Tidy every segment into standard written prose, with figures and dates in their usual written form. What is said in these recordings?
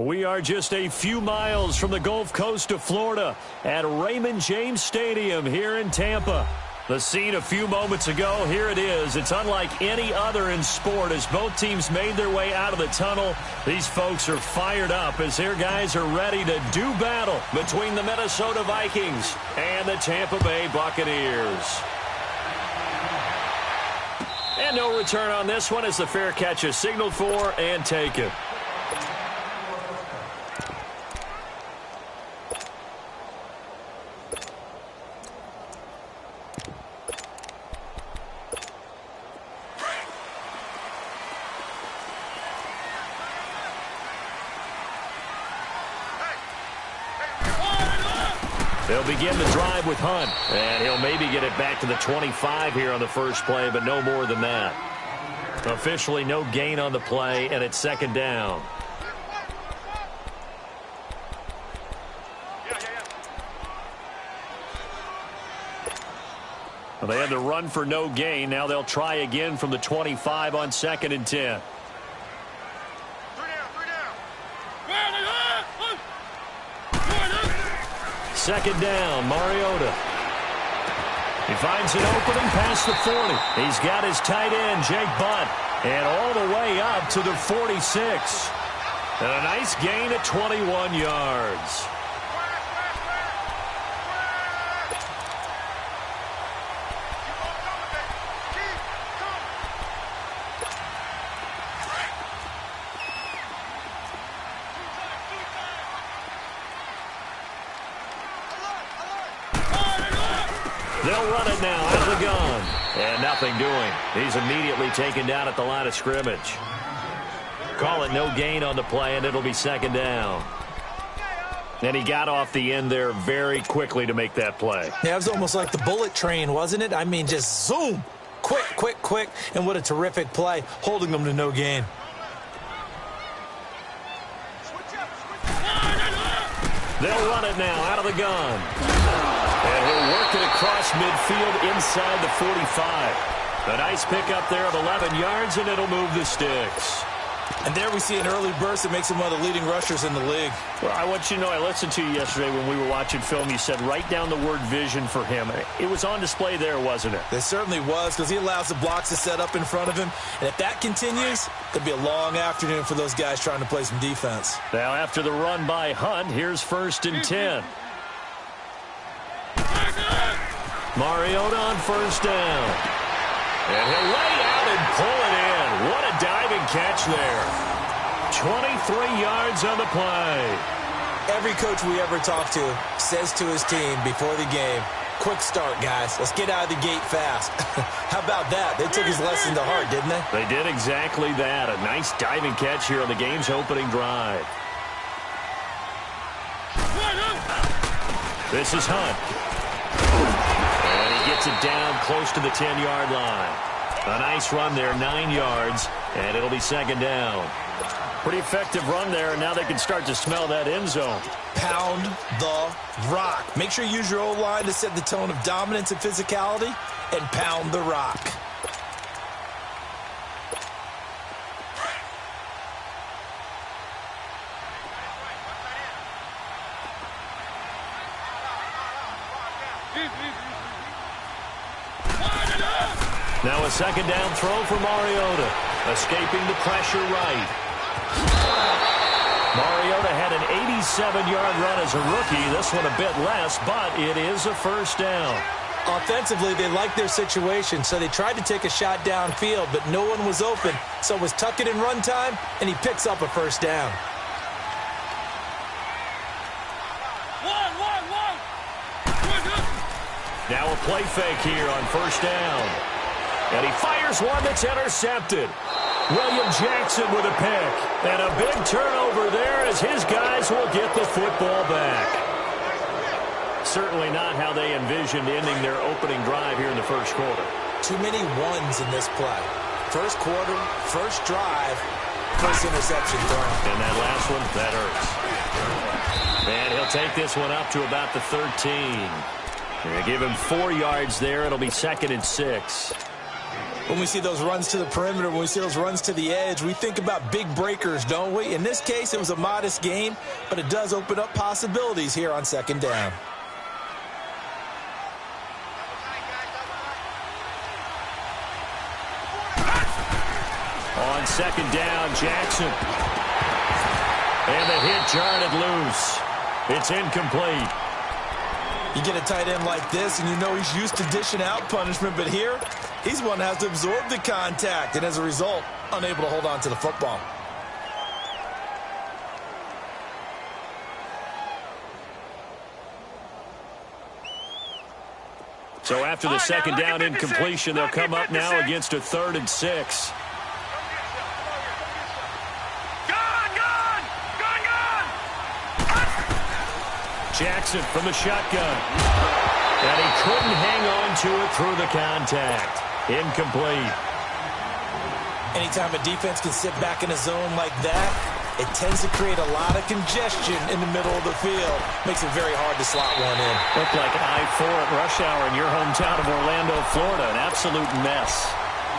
We are just a few miles from the Gulf Coast of Florida at Raymond James Stadium here in Tampa. The scene a few moments ago, here it is. It's unlike any other in sport as both teams made their way out of the tunnel. These folks are fired up as their guys are ready to do battle between the Minnesota Vikings and the Tampa Bay Buccaneers. And no return on this one as the fair catch is signaled for and taken. They'll begin the drive with Hunt, and he'll maybe get it back to the 25 here on the first play, but no more than that. Officially no gain on the play, and it's second down. Well, they had to run for no gain. Now they'll try again from the 25 on 2nd and 10. Second down, Mariota. He finds an opening past the 40. He's got his tight end, Jake Butt, and all the way up to the 46. And a nice gain at 21 yards. They'll run it now out of the gun. And nothing doing. He's immediately taken down at the line of scrimmage. Call it no gain on the play, and it'll be second down. And he got off the end there very quickly to make that play. Yeah, it was almost like the bullet train, wasn't it? I mean, just zoom. Quick, quick, quick. And what a terrific play, holding them to no gain. They'll run it now out of the gun. And he'll work it across midfield inside the 45. A nice pickup there of 11 yards, and it'll move the sticks. And there we see an early burst that makes him one of the leading rushers in the league. Well, I want you to know, I listened to you yesterday when we were watching film. You said write down the word vision for him. It was on display there, wasn't it? It certainly was, because he allows the blocks to set up in front of him. And if that continues, it'll be a long afternoon for those guys trying to play some defense. Now, after the run by Hunt, here's 1st and 10. Mariota on 1st down. And he'll lay out and pull it in. What a diving catch there. 23 yards on the play. Every coach we ever talk to says to his team before the game, quick start, guys. Let's get out of the gate fast. How about that? They took his lesson to heart, didn't they? They did exactly that. A nice diving catch here on the game's opening drive. This is Hunt. And he gets it down close to the 10-yard line. A nice run there, 9 yards, and it'll be second down. Pretty effective run there, and now they can start to smell that end zone. Pound the rock. Make sure you use your O-line to set the tone of dominance and physicality, and pound the rock. Now a second down throw for Mariota. Escaping the pressure right. Mariota had an 87-yard run as a rookie. This one a bit less, but it is a first down. Offensively, they liked their situation, so they tried to take a shot downfield, but no one was open. So it was tuck it in run time, and he picks up a first down. Now a play fake here on 1st down. And he fires one that's intercepted. William Jackson with a pick. And a big turnover there as his guys will get the football back. Certainly not how they envisioned ending their opening drive here in the first quarter. Too many ones in this play. First quarter, first drive, first interception thrown. And that last one, that hurts. And he'll take this one up to about the 13. They give him 4 yards there. It'll be 2nd and 6. When we see those runs to the perimeter, when we see those runs to the edge, we think about big breakers, don't we? In this case, it was a modest gain, but it does open up possibilities here on second down. On second down, Jackson. And the hit jarred it loose. It's incomplete. You get a tight end like this, and you know he's used to dishing out punishment, but here, he's one that has to absorb the contact, and as a result, unable to hold on to the football. So after the second down incompletion, they'll come up now against a 3rd and 6. Jackson from the shotgun. And he couldn't hang on to it through the contact. Incomplete. Anytime a defense can sit back in a zone like that, it tends to create a lot of congestion in the middle of the field. Makes it very hard to slot one in. Looked like I-4 at rush hour in your hometown of Orlando, Florida. An absolute mess.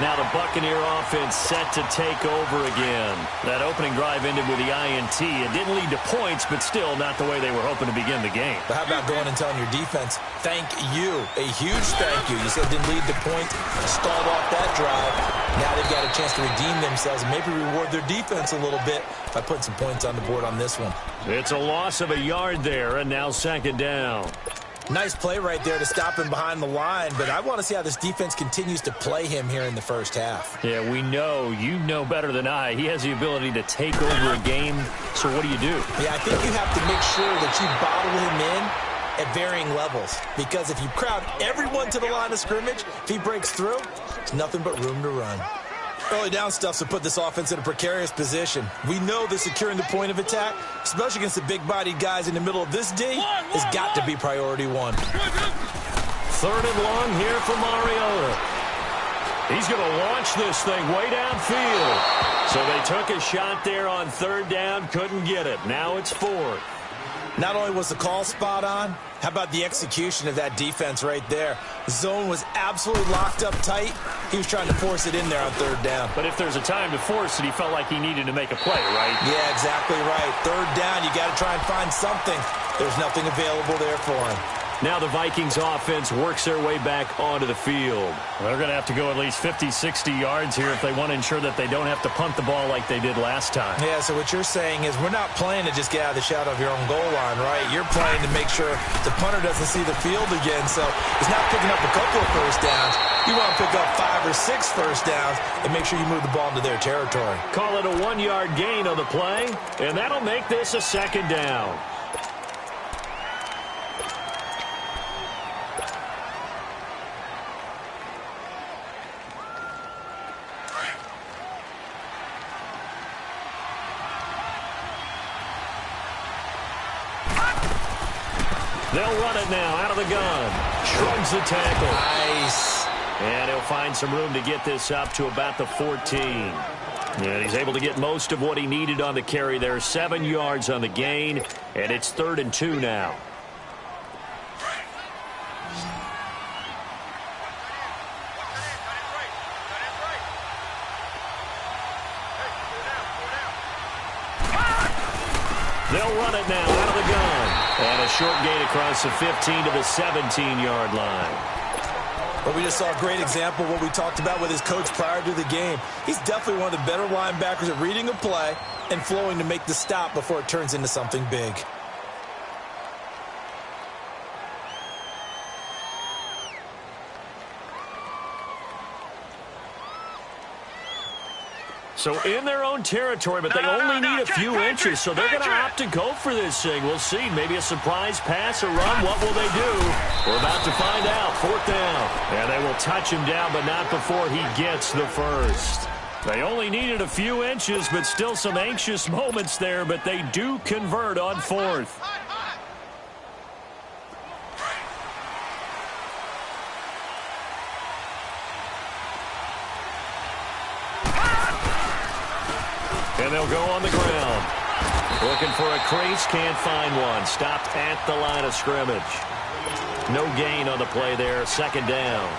Now the Buccaneer offense set to take over again. That opening drive ended with the INT. It didn't lead to points, but still not the way they were hoping to begin the game. But how about going and telling your defense, thank you, a huge thank you. You said it didn't lead to points, stalled off that drive. Now they've got a chance to redeem themselves and maybe reward their defense a little bit by putting some points on the board on this one. It's a loss of a yard there, and now second down. Nice play right there to stop him behind the line, but I want to see how this defense continues to play him here in the first half. Yeah, we know. You know better than I. He has the ability to take over a game, so what do you do? Yeah, I think you have to make sure that you bottle him in at varying levels, because if you crowd everyone to the line of scrimmage, if he breaks through, there's nothing but room to run. Early down stuff to put this offense in a precarious position. We know that securing the point of attack, especially against the big-bodied guys in the middle of this D, has got to be priority one. 3rd and long here for Mariota. He's going to launch this thing way downfield. So they took a shot there on 3rd down, couldn't get it. Now it's 4th. Not only was the call spot on, how about the execution of that defense right there? The zone was absolutely locked up tight. He was trying to force it in there on 3rd down. But if there's a time to force it, he felt like he needed to make a play, right? Yeah, exactly right. 3rd down, you got to try and find something. There's nothing available there for him. Now the Vikings offense works their way back onto the field. They're going to have to go at least 50, 60 yards here if they want to ensure that they don't have to punt the ball like they did last time. Yeah, so what you're saying is we're not playing to just get out of the shadow of your own goal line, right? You're playing to make sure the punter doesn't see the field again. So he's not picking up a couple of first downs. You want to pick up 5 or 6 first downs and make sure you move the ball into their territory. Call it a 1-yard gain on the play, and that'll make this a 2nd down. They'll run it now out of the gun. Shrugs the tackle. Nice. And he'll find some room to get this up to about the 14. And he's able to get most of what he needed on the carry there. 7 yards on the gain, and it's 3rd and 2 now. They'll run it now out of the gun. And a short gain across the 15 to the 17-yard line. Well, we just saw a great example of what we talked about with his coach prior to the game. He's definitely one of the better linebackers at reading a play and flowing to make the stop before it turns into something big. So in their own territory, but they only need a few inches, so they're going to opt to go for this thing. We'll see. Maybe a surprise pass or run. What will they do? We're about to find out. 4th down. And they will touch him down, but not before he gets the first. They only needed a few inches, but still some anxious moments there, but they do convert on 4th. And they'll go on the ground. Looking for a crease, can't find one. Stopped at the line of scrimmage. No gain on the play there, 2nd down.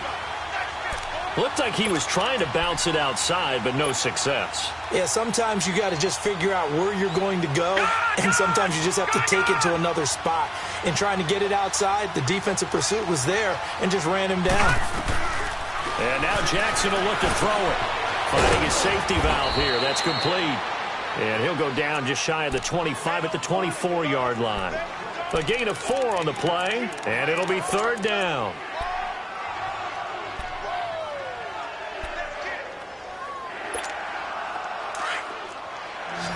Looked like he was trying to bounce it outside, but no success. Yeah, sometimes you got to just figure out where you're going to go, and sometimes you just have to take it to another spot. In trying to get it outside, the defensive pursuit was there and just ran him down. And now Jackson will look to throw it. Finding his safety valve here. That's complete. And he'll go down just shy of the 25 at the 24-yard line. A gain of 4 on the play, and it'll be third down.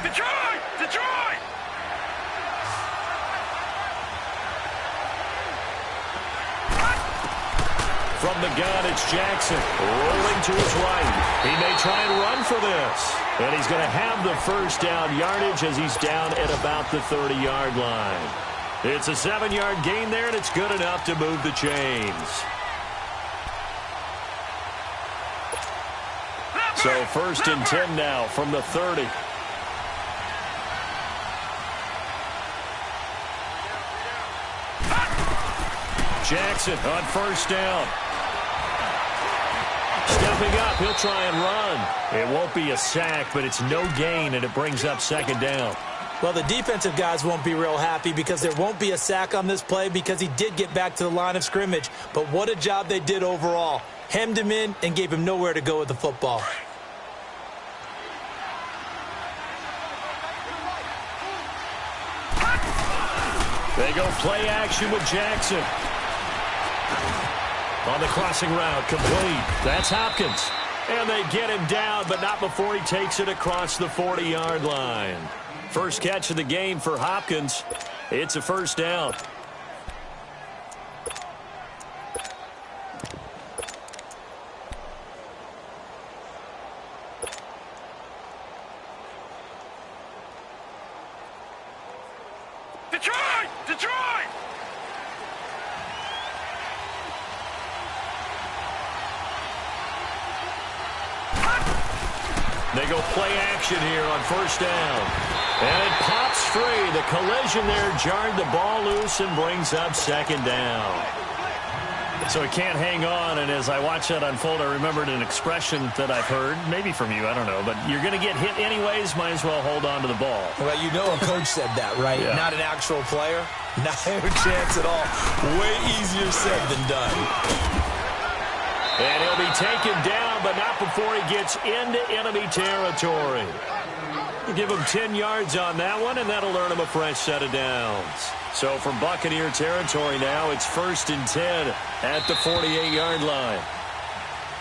Detroit! From the gun, it's Jackson. Rolling to his right. He may try and run for this. And he's going to have the first down yardage as he's down at about the 30-yard line. It's a 7-yard gain there, and it's good enough to move the chains. So first and 10 now from the 30. Jackson on first down. Stepping up, he'll try and run. It won't be a sack, but it's no gain, and it brings up second down. Well, the defensive guys won't be real happy because there won't be a sack on this play because he did get back to the line of scrimmage. But what a job they did overall. Hemmed him in and gave him nowhere to go with the football. They go play action with Jackson. On the crossing route, complete. That's Hopkins. And they get him down, but not before he takes it across the 40-yard line. First catch of the game for Hopkins. It's a first down. Detroit! They go play action here on first down. And it pops free. The collision there jarred the ball loose and brings up second down. So he can't hang on, and as I watch that unfold, I remembered an expression that I've heard, maybe from you, I don't know, but you're going to get hit anyways, might as well hold on to the ball. Well, you know a coach said that, right? Yeah. Not an actual player. Not a chance at all. Way easier said than done. And he'll be taken down, but not before he gets into enemy territory. Give him 10 yards on that one, and that'll earn him a fresh set of downs. So from Buccaneer territory now, it's first and 10 at the 48-yard line.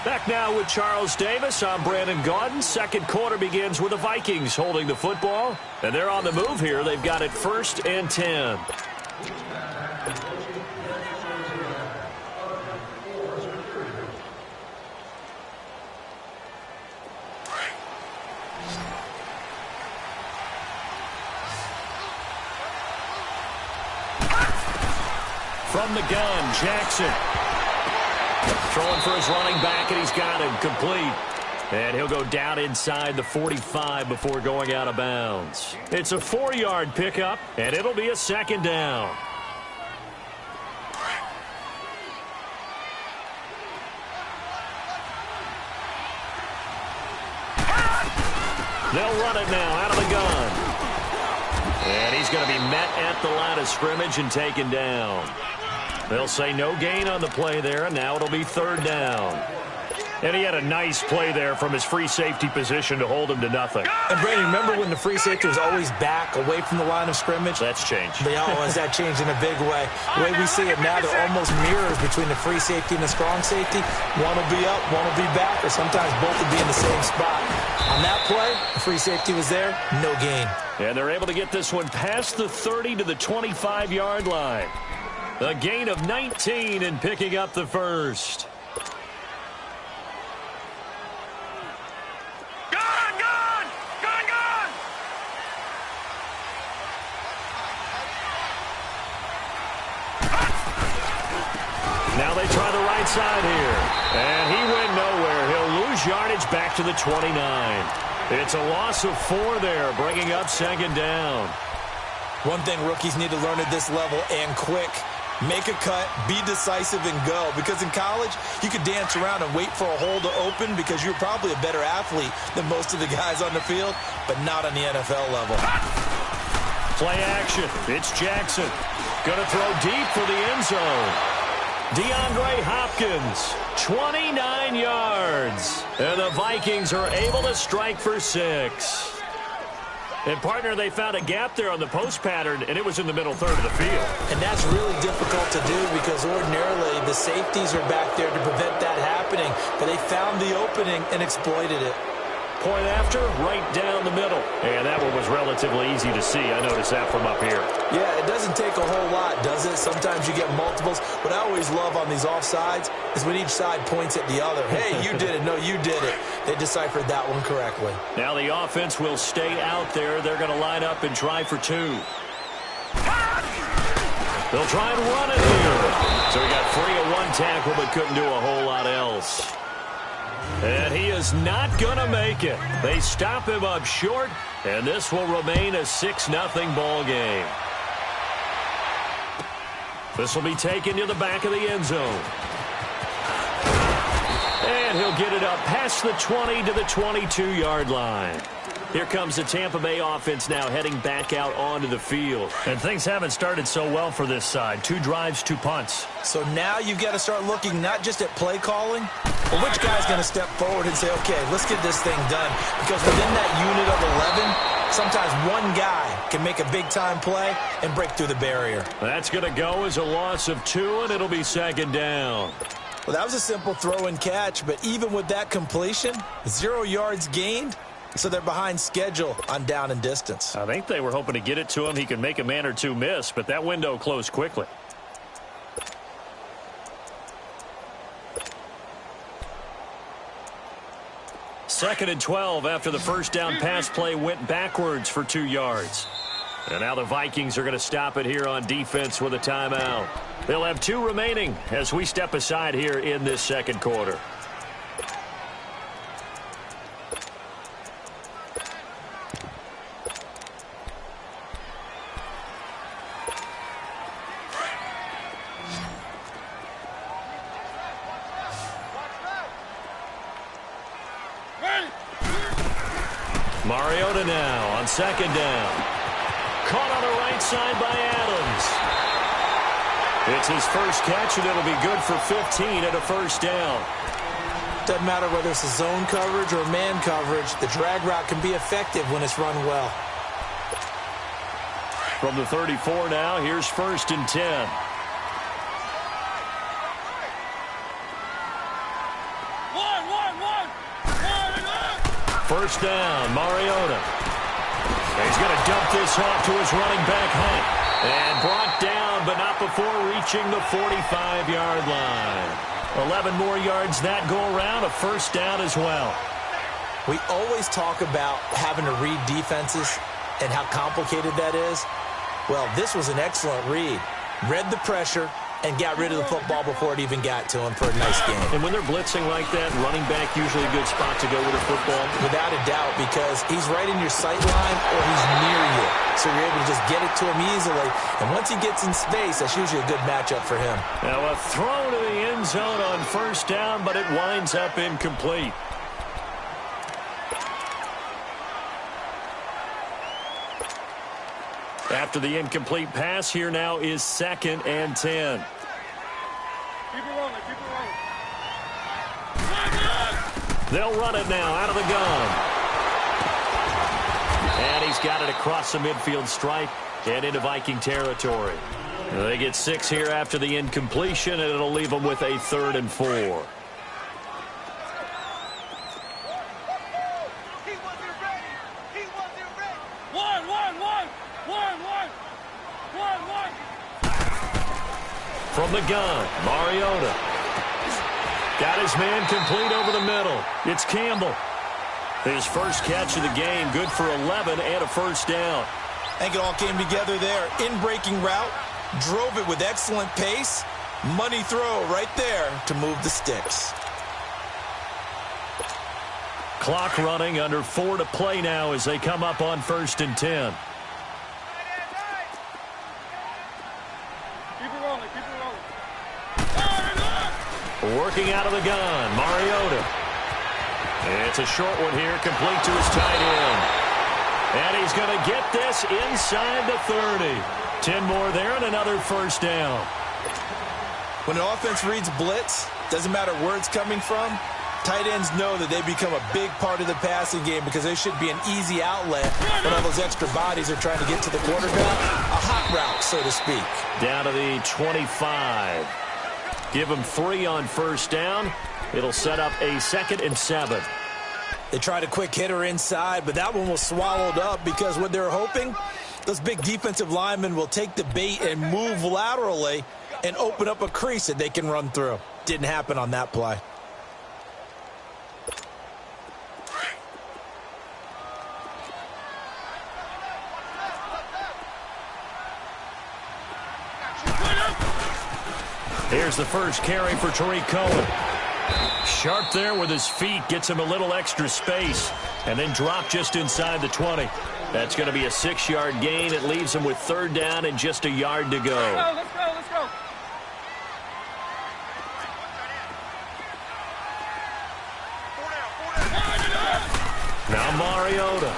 Back now with Charles Davis. I'm Brandon Gaudin. Second quarter begins with the Vikings holding the football. And they're on the move here. They've got it first and 10. From the gun, Jackson. Throwing for his running back, and he's got him complete. And he'll go down inside the 45 before going out of bounds. It's a 4-yard pickup, and it'll be a second down. They'll run it now out of the gun. And he's going to be met at the line of scrimmage and taken down. They'll say no gain on the play there, and now it'll be third down. And he had a nice play there from his free safety position to hold him to nothing. And, Brandon, remember when the free safety was always back away from the line of scrimmage? That's changed. Has that changed in a big way? The way we see it now, they're almost mirrors between the free safety and the strong safety. One will be up, one will be back, or sometimes both will be in the same spot. On that play, the free safety was there, no gain. And they're able to get this one past the 30 to the 25-yard line. A gain of 19 and picking up the first. Now they try the right side here. And he went nowhere. He'll lose yardage back to the 29. It's a loss of 4 there, bringing up second down. One thing rookies need to learn at this level and quick Make a cut, be decisive, and go. Because in college, you could dance around and wait for a hole to open because you're probably a better athlete than most of the guys on the field, but not on the NFL level. Play action. It's Jackson. Going to throw deep for the end zone. DeAndre Hopkins, 29 yards. And the Vikings are able to strike for 6. And, partner, they found a gap there on the post pattern, and it was in the middle third of the field. And that's really difficult to do because ordinarily the safeties are back there to prevent that happening. But they found the opening and exploited it. Point after, right down the middle. And that one was relatively easy to see. I noticed that from up here. Yeah, it doesn't take a whole lot, does it? Sometimes you get multiples. What I always love on these offsides is when each side points at the other. Hey, you did it. No, you did it. They deciphered that one correctly. Now the offense will stay out there. They're going to line up and try for 2. They'll try and run it here. So he got free of one tackle but couldn't do a whole lot else. And he is not going to make it. They stop him up short, and this will remain a 6-0 ball game. This will be taken to the back of the end zone. And he'll get it up past the 20 to the 22-yard line. Here comes the Tampa Bay offense now heading back out onto the field. And things haven't started so well for this side. 2 drives, 2 punts. So now you've got to start looking not just at play calling, but which guy's going to step forward and say, okay, let's get this thing done. Because within that unit of 11, sometimes one guy can make a big-time play and break through the barrier. That's going to go as a loss of 2, and it'll be 2nd down. Well, that was a simple throw and catch, but even with that completion, 0 yards gained. So they're behind schedule on down and distance. I think they were hoping to get it to him. He could make a man or 2 miss, but that window closed quickly. Second and 12 after the first down pass play went backwards for 2 yards. And now the Vikings are going to stop it here on defense with a timeout. They'll have 2 remaining as we step aside here in this second quarter. Mariota now on 2nd down. Caught on the right side by Adams. It's his first catch, and it'll be good for 15 and a first down. Doesn't matter whether it's a zone coverage or man coverage. The drag route can be effective when it's run well. From the 34 now, here's 1st and 10. First down, Mariota. He's going to dump this off to his running back, Hunt. And brought down, but not before reaching the 45-yard line. 11 more yards that go around, a first down as well. We always talk about having to read defenses and how complicated that is. Well, this was an excellent read. Read the pressure and got rid of the football before it even got to him for a nice game. And when they're blitzing like that, running back usually a good spot to go with a football. Without a doubt, because he's right in your sight line or he's near you. So you're able to just get it to him easily. And once he gets in space, that's usually a good matchup for him. Now a throw to the end zone on first down, but it winds up incomplete. After the incomplete pass, here now is 2nd and 10. Keep it rolling, keep it rolling. They'll run it now out of the gun. And he's got it across the midfield stripe and into Viking territory. They get 6 here after the incompletion, and it'll leave them with a 3rd and 4. From the gun, Mariota. Got his man complete over the middle. It's Campbell. His first catch of the game, good for 11 and a first down. I think it all came together there. In-breaking route, drove it with excellent pace. Money throw right there to move the sticks. Clock running, under 4 to play now as they come up on 1st and 10. Keep it rolling. Keep it rolling. Working out of the gun, Mariota. It's a short one here, complete to his tight end. And he's going to get this inside the 30. 10 more there and another first down. When an offense reads blitz, doesn't matter where it's coming from, tight ends know that they become a big part of the passing game because they should be an easy outlet when all those extra bodies are trying to get to the quarterback. A hot route, so to speak. Down to the 25. Give them 3 on first down. It'll set up a 2nd and 7. They tried a quick hitter inside, but that one was swallowed up because what they're hoping, those big defensive linemen will take the bait and move laterally and open up a crease that they can run through. Didn't happen on that play. Here's the first carry for Tariq Cohen. Sharp there with his feet, gets him a little extra space, and then drop just inside the 20. That's going to be a 6-yard gain. It leaves him with 3rd down and just a yard to go. Let's go. Now Mariota.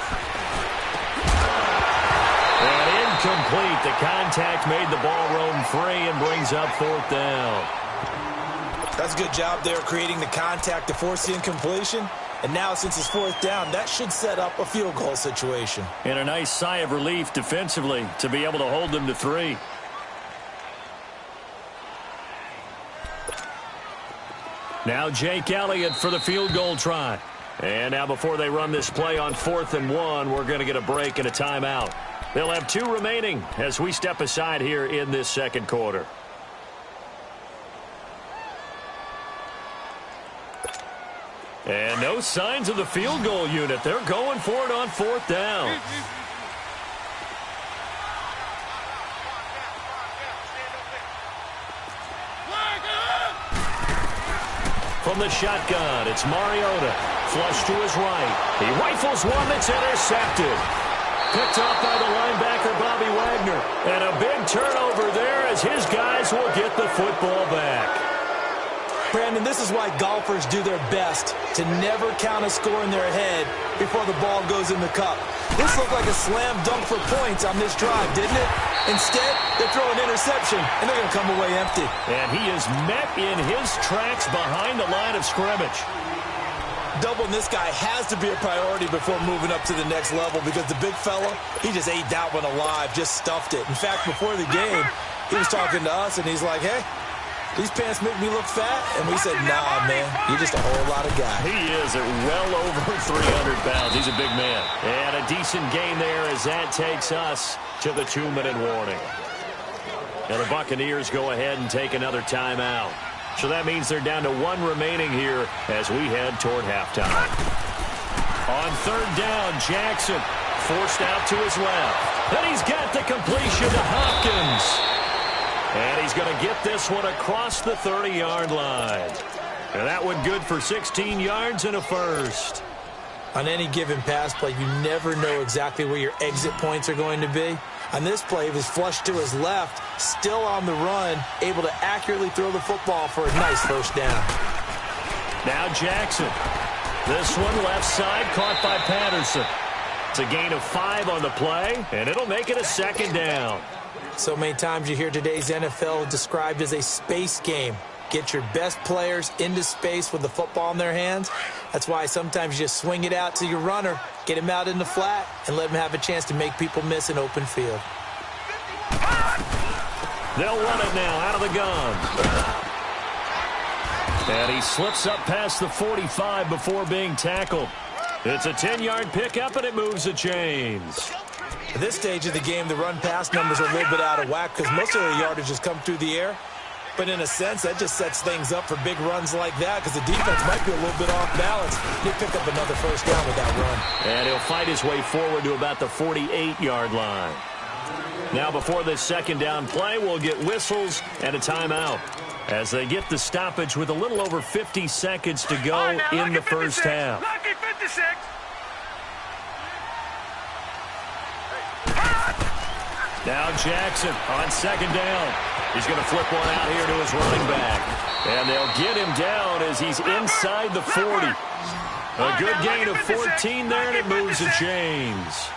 And incomplete. The contact made the ball roam free and brings up 4th down. That's a good job there creating the contact to force the incompletion. And now since it's 4th down, that should set up a field goal situation. And a nice sigh of relief defensively to be able to hold them to 3. Now Jake Elliott for the field goal try. And now before they run this play on 4th and 1, we're going to get a break and a timeout. They'll have 2 remaining as we step aside here in this 2nd quarter. And no signs of the field goal unit. They're going for it on 4th down. From the shotgun, it's Mariota. Flush to his right. He rifles one that's intercepted. Picked off by the linebacker, Bobby Wagner. And a big turnover there as his guys will get the football back. Brandon, this is why golfers do their best to never count a score in their head before the ball goes in the cup. This looked like a slam dunk for points on this drive, didn't it? Instead, they throw an interception, and they're going to come away empty. And he is met in his tracks behind the line of scrimmage. Doubling this guy has to be a priority before moving up to the next level because the big fella, he just ate that one alive, just stuffed it. In fact, before the game, he was talking to us, and he's like, hey, these pants make me look fat? And we said, nah, man, you're just a whole lot of guy. He is at well over 300 pounds. He's a big man. And a decent gain there as that takes us to the 2-minute warning. Now the Buccaneers go ahead and take another timeout. So that means they're down to 1 remaining here as we head toward halftime. On 3rd down, Jackson forced out to his left. And he's got the completion to Hopkins. And he's going to get this one across the 30-yard line. And that one good for 16 yards and a first. On any given pass play, you never know exactly where your exit points are going to be. On this play, he was flushed to his left, still on the run, able to accurately throw the football for a nice first down. Now Jackson. This one left side caught by Patterson. It's a gain of 5 on the play, and it'll make it a 2nd down. So many times you hear today's NFL described as a space game. Get your best players into space with the football in their hands. That's why sometimes you just swing it out to your runner, get him out in the flat, and let him have a chance to make people miss an open field. They'll run it now out of the gun. And he slips up past the 45 before being tackled. It's a 10-yard pickup, and it moves the chains. At this stage of the game, the run-pass numbers are a little bit out of whack because most of the yardage has come through the air. But in a sense, that just sets things up for big runs like that because the defense might be a little bit off balance. He'll pick up another first down with that run. And he'll fight his way forward to about the 48-yard line. Now before this 2nd down play, we'll get whistles and a timeout as they get the stoppage with a little over 50 seconds to go in the first half. Lucky 56. Now Jackson on second down. He's going to flip one out here to his running back. And they'll get him down as he's inside the 40. A good gain of 14 there, and it moves the chains.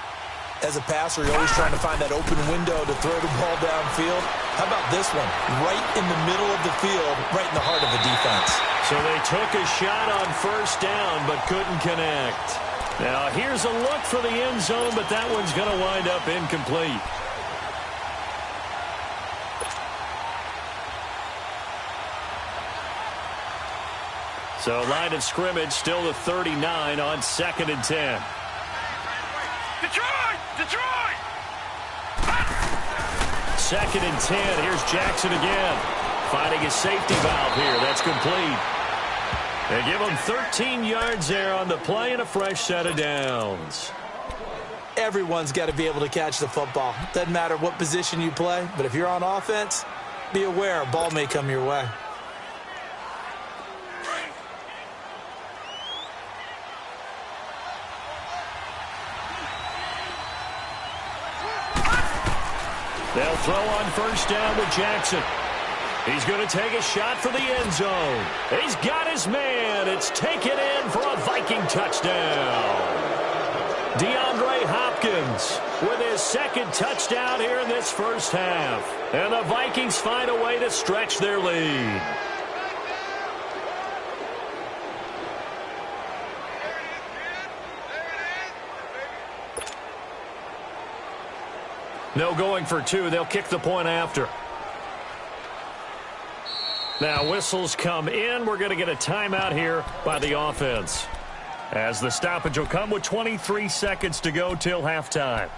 As a passer, you're always trying to find that open window to throw the ball downfield. How about this one? Right in the middle of the field, right in the heart of the defense. So they took a shot on first down, but couldn't connect. Now here's a look for the end zone, but that one's going to wind up incomplete. So line of scrimmage still the 39 on 2nd and 10. Detroit! Detroit! 2nd and 10. Here's Jackson again. Finding a safety valve here. That's complete. They give him 13 yards there on the play and a fresh set of downs. Everyone's got to be able to catch the football. Doesn't matter what position you play, but if you're on offense, be aware a ball may come your way. They'll throw on first down with Jackson. He's going to take a shot for the end zone. He's got his man. It's taken in for a Viking touchdown. DeAndre Hopkins with his second touchdown here in this first half. And the Vikings find a way to stretch their lead. No going for two. They'll kick the point after. Now whistles come in. We're going to get a timeout here by the offense, as the stoppage will come with 23 seconds to go till halftime.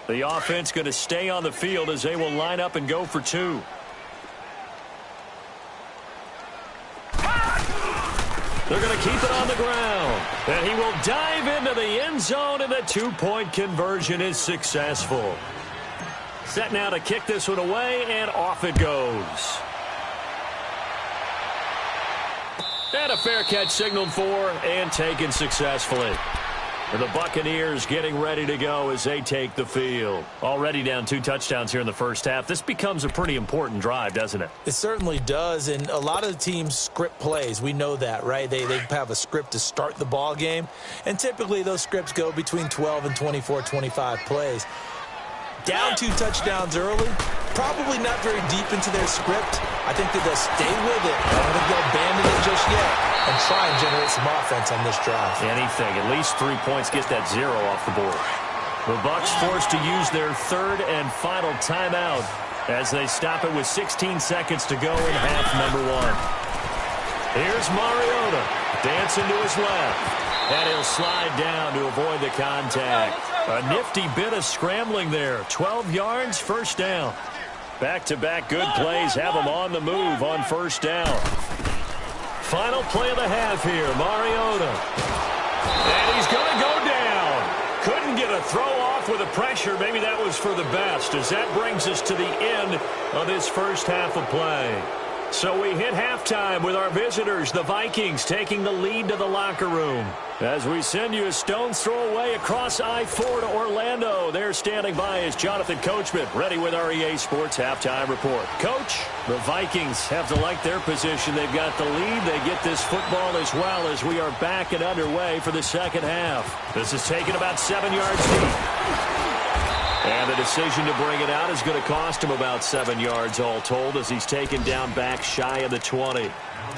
The offense going to stay on the field as they will line up and go for two. They're going to keep it on the ground. And he will dive into the end zone, and the two-point conversion is successful. Set now to kick this one away, and off it goes. And a fair catch signaled for and taken successfully. And the Buccaneers getting ready to go as they take the field. Already down 2 touchdowns here in the first half. This becomes a pretty important drive, doesn't it? It certainly does, and a lot of the teams script plays. We know that, right? They have a script to start the ball game, and typically those scripts go between 12 and 24, 25 plays. Down 2 touchdowns early, probably not very deep into their script. I think that they'll stay with it. I don't think they'll abandon it just yet and try and generate some offense on this drive. Anything. At least 3 points, get that 0 off the board. The Bucs forced to use their third and final timeout as they stop it with 16 seconds to go in half number 1. Here's Mariota dancing to his left, and he'll slide down to avoid the contact. A nifty bit of scrambling there. 12 yards, first down. Back-to-back good plays have him on the move on first down. Final play of the half here, Mariota. And he's going to go down. Couldn't get a throw off with the pressure. Maybe that was for the best, as that brings us to the end of this first half of play. So we hit halftime with our visitors, the Vikings, taking the lead to the locker room. As we send you a stone's throw away across I-4 to Orlando. There standing by is Jonathan Coachman, ready with our EA Sports Halftime Report. Coach, the Vikings have to like their position. They've got the lead. They get this football as well as we are back and underway for the second half. This is taken about 7 yards deep. And the decision to bring it out is going to cost him about 7 yards all told, as he's taken down back shy of the 20.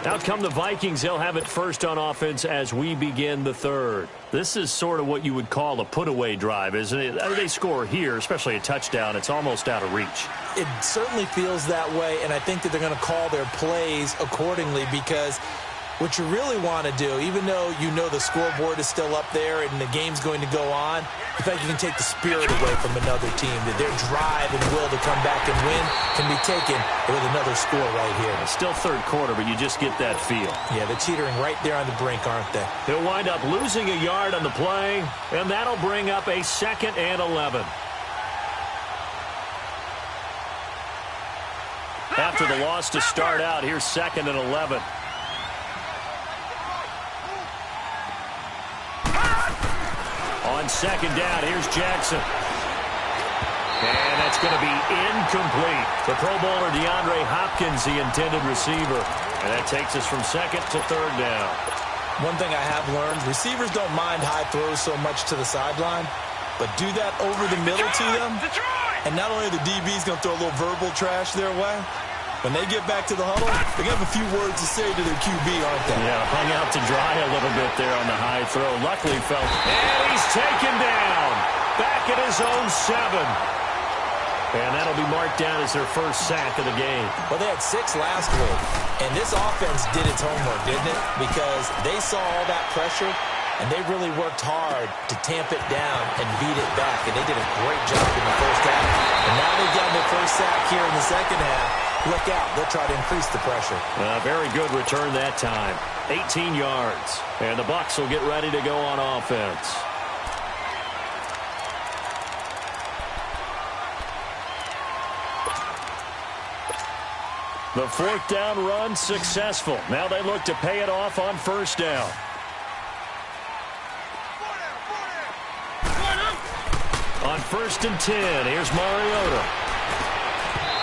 Out come the Vikings. They'll have it first on offense as we begin the third. This is sort of what you would call a put-away drive, isn't it? They score here, especially a touchdown. It's almost out of reach. It certainly feels that way, and I think that they're going to call their plays accordingly, because What you really want to do, even though you know the scoreboard is still up there and the game's going to go on, in fact, you can take the spirit away from another team, that their drive and will to come back and win can be taken with another score right here. It's still third quarter, but you just get that feel. Yeah, they're teetering right there on the brink, aren't they? He'll wind up losing a yard on the play, and that'll bring up a 2nd and 11. After the loss to start out, here's 2nd and 11. On 2nd down, here's Jackson. And that's going to be incomplete. The Pro Bowler DeAndre Hopkins, the intended receiver. And that takes us from 2nd to 3rd down. One thing I have learned, receivers don't mind high throws so much to the sideline, but do that over the middle to them. And not only are the DBs going to throw a little verbal trash their way, when they get back to the huddle, they're going to have a few words to say to their QB, aren't they? Yeah, hung out to dry a little bit there on the high throw. Luckily fell. And he's taken down. Back at his own 7. And that'll be marked down as their first sack of the game. Well, they had 6 last week. And this offense did its homework, didn't it? Because they saw all that pressure, and they really worked hard to tamp it down and beat it back. And they did a great job in the first half. And now they've gotten their first sack here in the second half. Look out. They'll try to increase the pressure. Very good return that time. 18 yards. And the Bucs will get ready to go on offense. The 4th down run successful. Now they look to pay it off on 1st down. On 1st and 10, here's Mariota.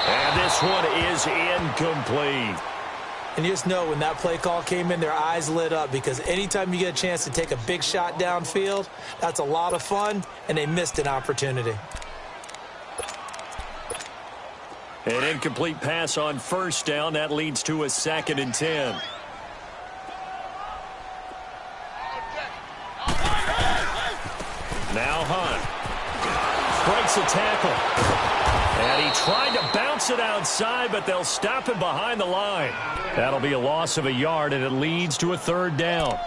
And this one is incomplete. And you just know when that play call came in, their eyes lit up, because anytime you get a chance to take a big shot downfield, that's a lot of fun, and they missed an opportunity. An incomplete pass on 1st down. That leads to a 2nd and 10. Now Hunt breaks a tackle. And he tried to bounce it outside, but they'll stop him behind the line. That'll be a loss of a yard, and it leads to a 3rd down.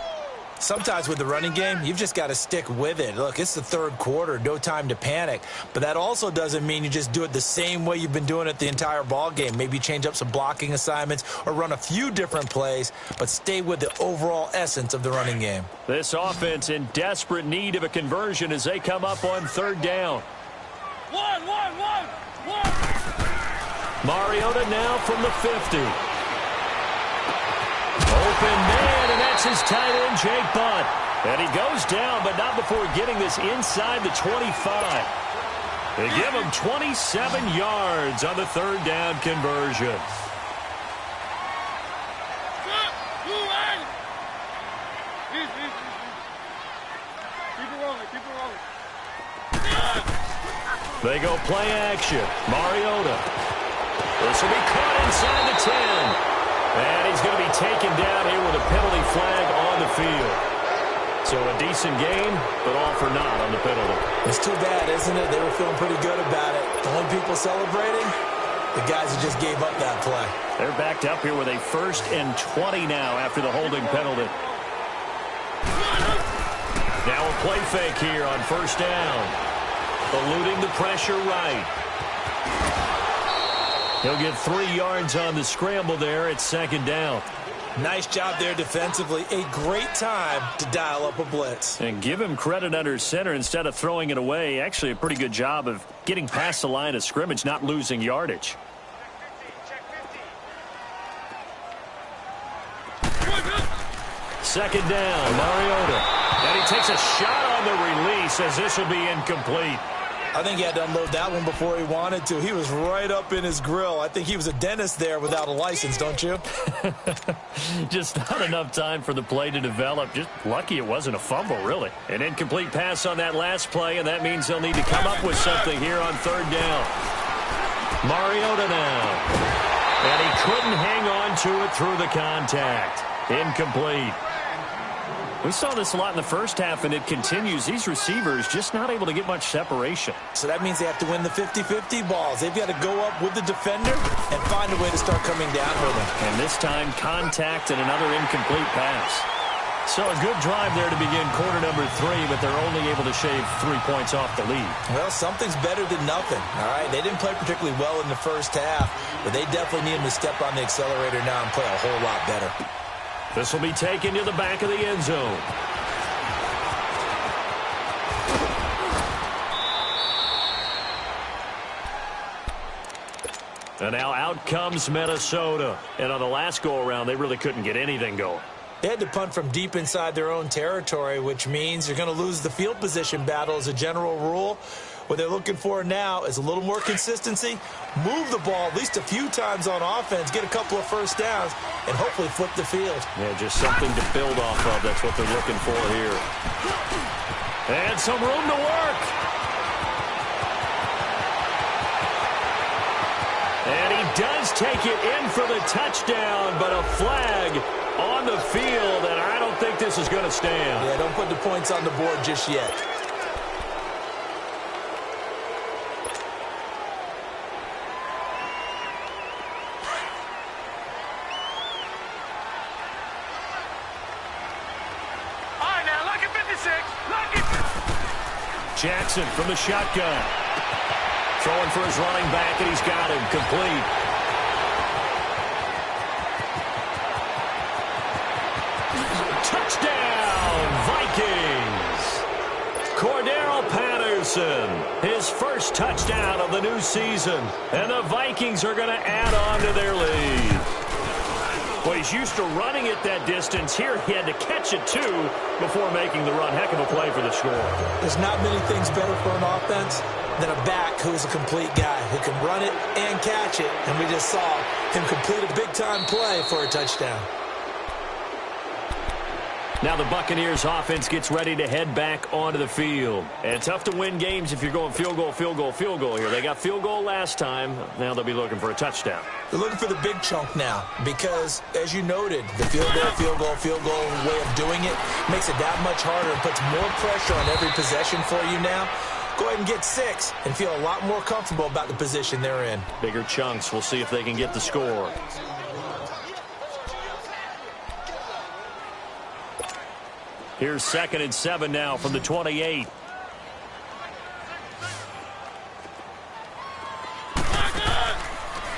Sometimes with the running game, you've just got to stick with it. Look, it's the 3rd quarter, no time to panic. But that also doesn't mean you just do it the same way you've been doing it the entire ball game. Maybe change up some blocking assignments or run a few different plays, but stay with the overall essence of the running game. This offense in desperate need of a conversion as they come up on 3rd down. One. Mariota now from the 50. Open man, and that's his tight end, Jake Butt. And he goes down, but not before getting this inside the 25. They give him 27 yards on the 3rd down conversion. Keep it rolling. They go play action. Mariota. This will be caught inside the 10. And he's going to be taken down here with a penalty flag on the field. So a decent game, but all for naught on the penalty. It's too bad, isn't it? They were feeling pretty good about it. The only people celebrating, the guys who just gave up that play. They're backed up here with a 1st and 20 now after the holding penalty. Now a play fake here on 1st down. Eluding the pressure right. He'll get 3 yards on the scramble there at 2nd down. Nice job there defensively. A great time to dial up a blitz. And give him credit under center instead of throwing it away. Actually a pretty good job of getting past the line of scrimmage, not losing yardage. Second down, Mariota. And he takes a shot on the release as this will be incomplete. I think he had to unload that one before he wanted to. He was right up in his grill. I think he was a dentist there without a license, don't you? Just not enough time for the play to develop. Just lucky it wasn't a fumble, really. An incomplete pass on that last play, and that means they'll need to come up with something here on 3rd down. Mariota now. And he couldn't hang on to it through the contact. Incomplete. We saw this a lot in the first half, and it continues. These receivers just not able to get much separation. So that means they have to win the 50-50 balls. They've got to go up with the defender and find a way to start coming down with them. And this time, contact and another incomplete pass. So a good drive there to begin quarter number 3, but they're only able to shave 3 points off the lead. Well, something's better than nothing, all right? They didn't play particularly well in the first half, but they definitely need them to step on the accelerator now and play a whole lot better. This will be taken to the back of the end zone. And now out comes Minnesota. And on the last go-around, they really couldn't get anything going. They had to punt from deep inside their own territory, which means you're going to lose the field position battle as a general rule. What they're looking for now is a little more consistency, move the ball at least a few times on offense, get a couple of first downs, and hopefully flip the field. Yeah, just something to build off of. That's what they're looking for here. And some room to work. And he does take it in for the touchdown, but a flag on the field, and I don't think this is going to stand. Yeah, don't put the points on the board just yet. Jackson from the shotgun. Throwing for his running back, and he's got him complete. Touchdown, Vikings. Cordero Patterson, his first touchdown of the new season. And the Vikings are going to add on to their lead. Well, he's used to running it that distance. Here, he had to catch it, too, before making the run. Heck of a play for the score. There's not many things better for an offense than a back who's a complete guy who can run it and catch it. And we just saw him complete a big-time play for a touchdown. Now the Buccaneers offense gets ready to head back onto the field. And tough to win games if you're going field goal, field goal, field goal here. They got field goal last time. Now they'll be looking for a touchdown. They're looking for the big chunk now because, as you noted, the field goal, field goal, field goal way of doing it makes it that much harder and puts more pressure on every possession for you now. Go ahead and get 6 and feel a lot more comfortable about the position they're in. Bigger chunks. We'll see if they can get the score. Here's 2nd and 7 now from the 28.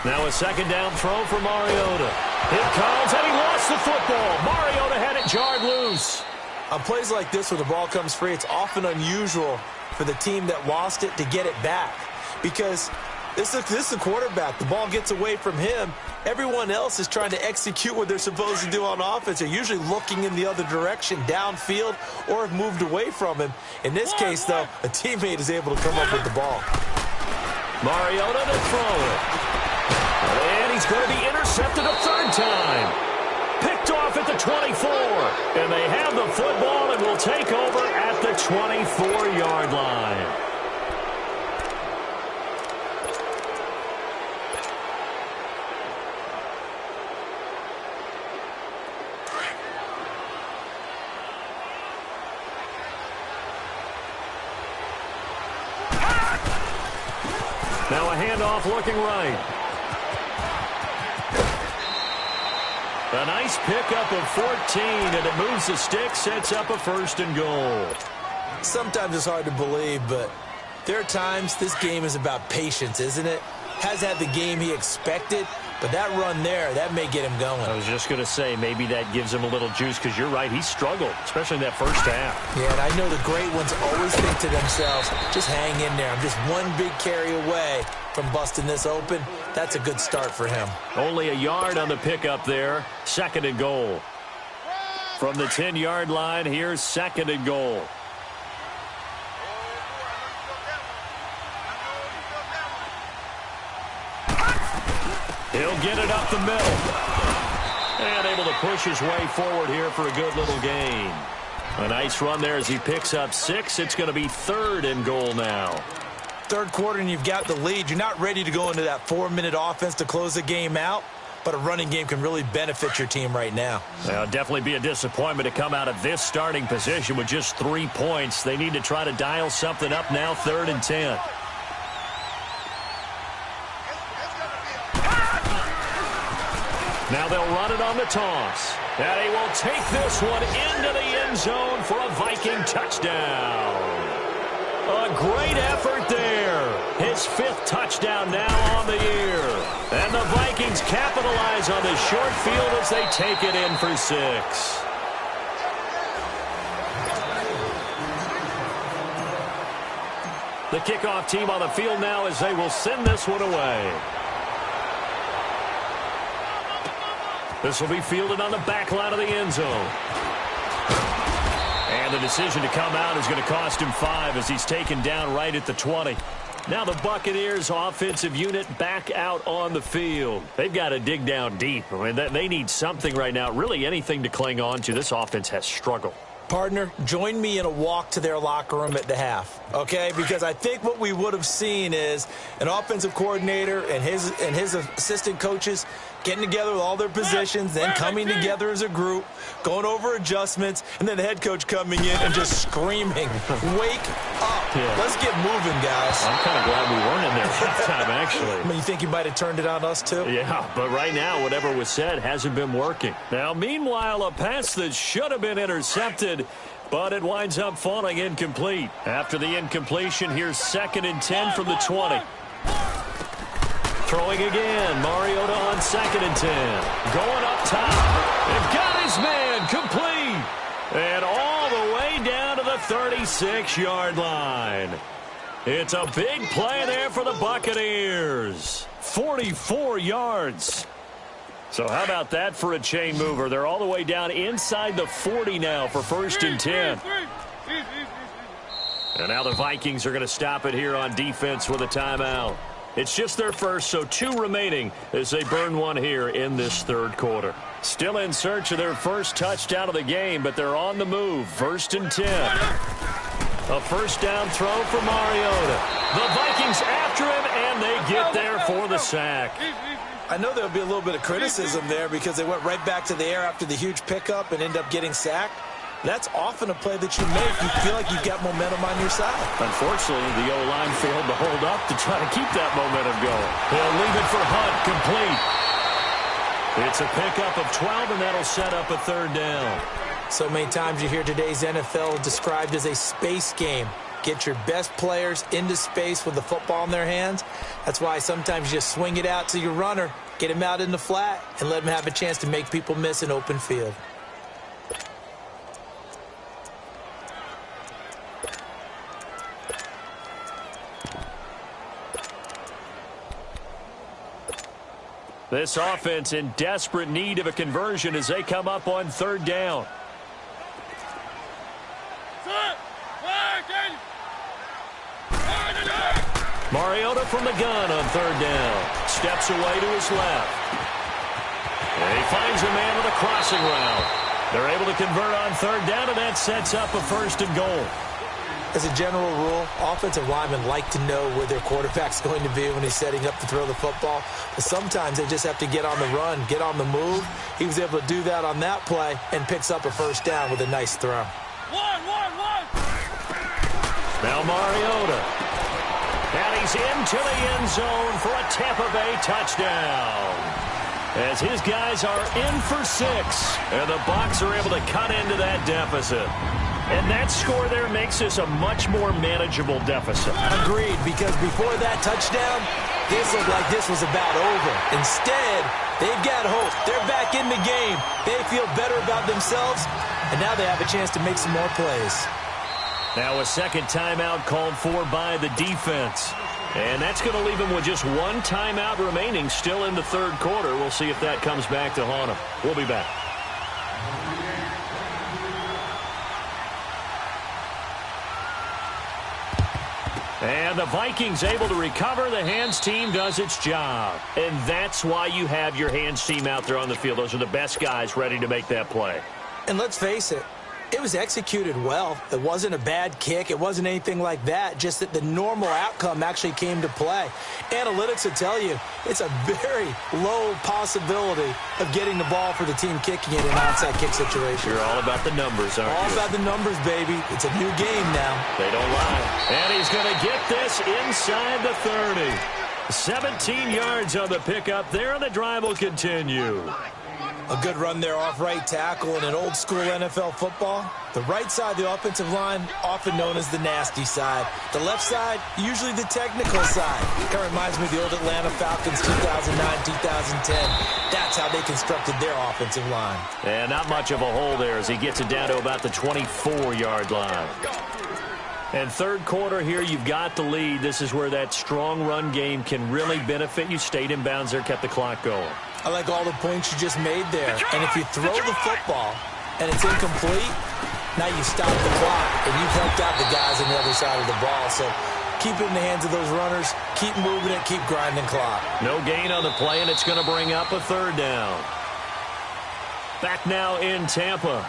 Now a second down throw for Mariota. It comes, and he lost the football. Mariota had it jarred loose. On plays like this where the ball comes free, it's often unusual for the team that lost it to get it back because this is a quarterback. The ball gets away from him. Everyone else is trying to execute what they're supposed to do on offense. They're usually looking in the other direction, downfield, or have moved away from him. In this case, though, a teammate is able to come up with the ball. Mariota to throw it. And he's going to be intercepted a 3rd time. Picked off at the 24. And they have the football and will take over at the 24-yard line. Now a handoff looking right. A nice pickup of 14, and it moves the stick, sets up a 1st and goal. Sometimes it's hard to believe, but there are times this game is about patience, isn't it? Has had the game he expected, but that run there, that may get him going. I was just going to say, maybe that gives him a little juice, because you're right, he struggled, especially in that first half. Yeah, and I know the great ones always think to themselves, just hang in there. I'm just one big carry away from busting this open. That's a good start for him. Only a yard on the pickup there. 2nd and goal. From the 10-yard line, here's 2nd and goal. He'll get it up the middle. And able to push his way forward here for a good little gain. A nice run there as he picks up 6. It's going to be 3rd and goal now. 3rd quarter and you've got the lead. You're not ready to go into that 4-minute offense to close the game out. but a running game can really benefit your team right now. It'll definitely be a disappointment to come out of this starting position with just 3 points. They need to try to dial something up now, 3rd and 10. Now they'll run it on the toss. And he will take this one into the end zone for a Viking touchdown. A great effort there. His 5th touchdown now on the year. And the Vikings capitalize on the short field as they take it in for 6. The kickoff team on the field now as they will send this one away. This will be fielded on the back line of the end zone. And the decision to come out is going to cost him 5 as he's taken down right at the 20. Now the Buccaneers offensive unit back out on the field. They've got to dig down deep. I mean, they need something right now, really anything to cling on to. This offense has struggled. Partner, join me in a walk to their locker room at the half, okay? Because I think what we would have seen is an offensive coordinator and his assistant coaches getting together with all their positions, then coming together as a group, going over adjustments, and then the head coach coming in and just screaming, wake up. Yeah. Let's get moving, guys. I'm kind of glad we weren't in there halftime, actually. I mean, you think you might have turned it on us, too? Yeah, but right now, whatever was said hasn't been working. Now, meanwhile, a pass that should have been intercepted, but it winds up falling incomplete. After the incompletion, here's 2nd and 10 from the 20. Throwing again, Mariota on 2nd and 10. Going up top. They've got his man complete. And all the way down to the 36-yard line. It's a big play there for the Buccaneers. 44 yards. So how about that for a chain mover? They're all the way down inside the 40 now for 1st and 10. And now the Vikings are going to stop it here on defense with a timeout. It's just their first, so 2 remaining as they burn one here in this 3rd quarter. Still in search of their first touchdown of the game, but they're on the move. 1st and 10. A first down throw for Mariota. The Vikings after him, and they get there for the sack. I know there'll be a little bit of criticism there because they went right back to the air after the huge pickup and end up getting sacked. That's often a play that you make. You feel like you've got momentum on your side. Unfortunately, the O-line failed to hold up to try to keep that momentum going. They'll leave it for Hunt, complete. It's a pickup of 12, and that'll set up a 3rd down. So many times you hear today's NFL described as a space game. Get your best players into space with the football in their hands. That's why sometimes you just swing it out to your runner, get him out in the flat, and let him have a chance to make people miss an open field. This offense in desperate need of a conversion as they come up on 3rd down. Mariota from the gun on 3rd down. Steps away to his left. And he finds a man with a crossing route. They're able to convert on 3rd down, and that sets up a 1st and goal. As a general rule, offensive linemen like to know where their quarterback's going to be when he's setting up to throw the football. But sometimes they just have to get on the run, get on the move. He was able to do that on that play and picks up a 1st down with a nice throw. Now Mariota. And he's into the end zone for a Tampa Bay touchdown. As his guys are in for 6. And the Bucs are able to cut into that deficit. And that score there makes this a much more manageable deficit. Agreed, because before that touchdown, this looked like this was about over. Instead, they've got hope. They're back in the game. They feel better about themselves, and now they have a chance to make some more plays. Now a 2nd timeout called for by the defense. And that's going to leave them with just 1 timeout remaining still in the 3rd quarter. We'll see if that comes back to haunt them. We'll be back. And the Vikings able to recover. The hands team does its job. And that's why you have your hands team out there on the field. Those are the best guys ready to make that play. And let's face it, It was executed well. It wasn't a bad kick. It wasn't anything like that, just that the normal outcome actually came to play. Analytics will tell you it's a very low possibility of getting the ball for the team kicking it in an onside kick situation. You're all about the numbers, aren't you? All about the numbers, baby. It's a new game now. They don't lie. And he's going to get this inside the 30. 17 yards on the pickup there, and the drive will continue. A good run there off right tackle in an old-school NFL football. The right side of the offensive line, often known as the nasty side. The left side, usually the technical side. Kind of reminds me of the old Atlanta Falcons 2009, 2010. That's how they constructed their offensive line. And not much of a hole there as he gets it down to about the 24-yard line. And third quarter here, you've got the lead. This is where that strong run game can really benefit you. Stayed in bounds there, kept the clock going. I like all the points you just made there. And if you throw the football and it's incomplete, now you stop the clock and you've helped out the guys on the other side of the ball. So keep it in the hands of those runners. Keep moving it. Keep grinding clock. No gain on the play, and it's going to bring up a third down. Back now in Tampa.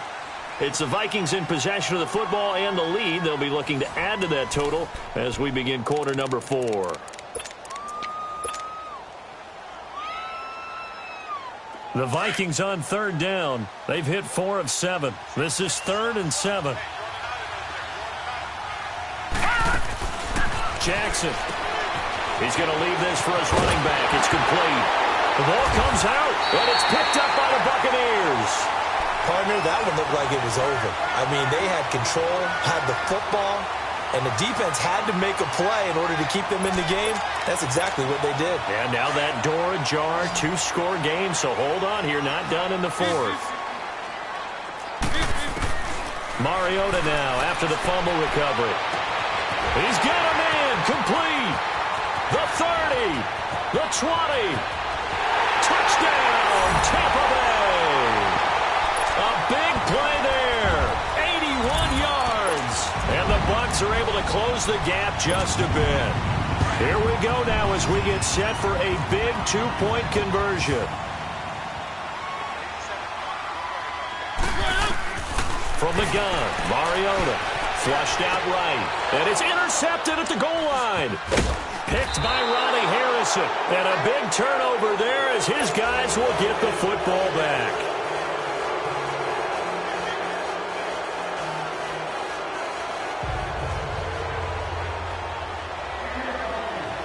It's the Vikings in possession of the football and the lead. They'll be looking to add to that total as we begin quarter number 4. The Vikings on third down. They've hit 4 of 7. This is 3rd and 7. Jackson. He's going to leave this for his running back. It's complete. The ball comes out, and it's picked up by the Buccaneers. Partner, that one looked like it was over. I mean, they had control, had the football, and the defense had to make a play in order to keep them in the game. That's exactly what they did. And now that door ajar, 2-score game, so hold on here, not done in the 4th. Mariota now after the fumble recovery. He's got him in, complete. The 30, the 20. Touchdown, Tampa Bay. A big play there, 81 yards. And the Bucs are able to close the gap just a bit. Here we go now as we get set for a big 2-point conversion. From the gun, Mariota flushed out right. And it's intercepted at the goal line. Picked by Ronnie Harrison. And a big turnover there as his guys will get the football back.